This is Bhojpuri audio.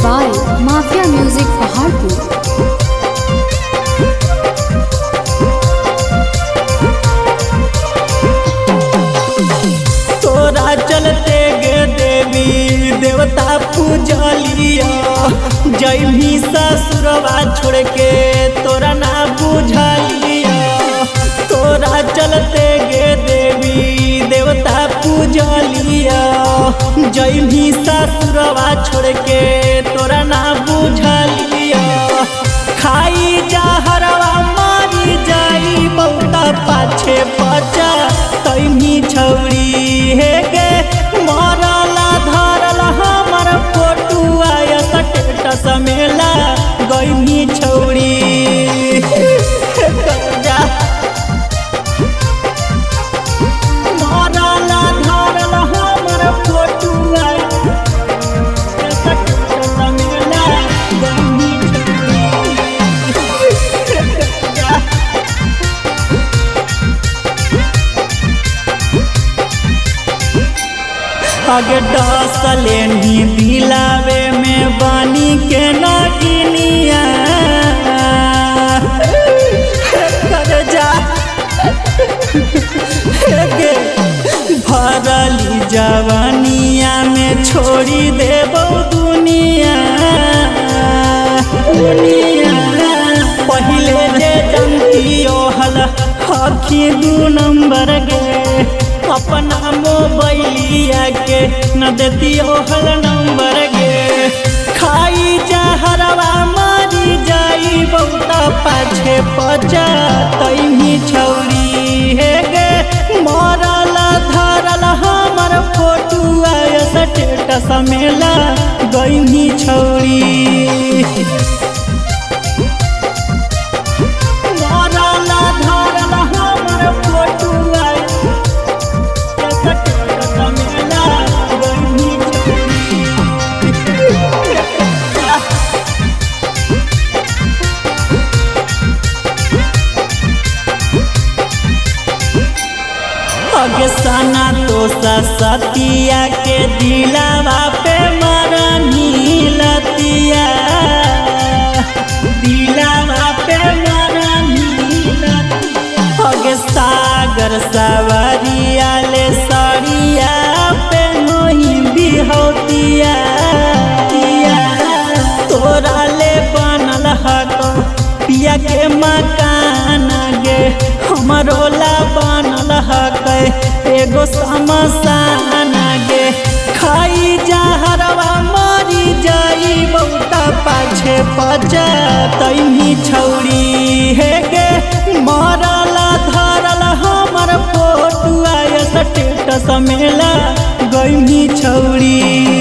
by Mafia Music Paharpur। तोरा चलते गे देवी देवता पूजलिया जैमी ससुरवा छोड़ के तोरा ना बुझलिया। तोरा चलते गे देवी देवता पूजलिया जैमी ससुरवा छोड़ के तोरा ना बुझलिया। खाई जहरवा मारी जाई बहुता पाछे बचा तैमी छौरी हे गे मरला धरला हमर फोटुआ स्टेटस मेला गईनी छौरी। मरला धरला हमर फोटुआ स्टेटस मेला गईनी आगे डसलेनी दिलावे में बानी के नगिनिया कर जा भरली जवानिया में छोड़ी देबो दुनिया। पहिले जे जनतियो हल हखी 2 नंबर गे अपना मोबाइलिया के न देतियो हल नंबर गे। खाई जहरवा मारी जाई बहुता पाछे पचा तैमी छौरी हे गे मरला धरला हमर फोटुआ स्टेटस मेला गईनी छौरी। मरला धरला हमर फोटुआ अगे सना तो सतिया के दिलावा पे मरनी लतिया दिलावा पे मरनी लतिया। अगे सागर सवरिया ले सरिया पे मोही बिहतिया। तोरा ले बनल हको पिया के मकान गे हमरो ला बनल हकै एगो समसान गे। खाई जहरवा मारी जाई बहुता पाछे पचा तैमी छौरी हे गे मरला धरला हमर फोटुआ स्टेटस मेला गईनी छौरी।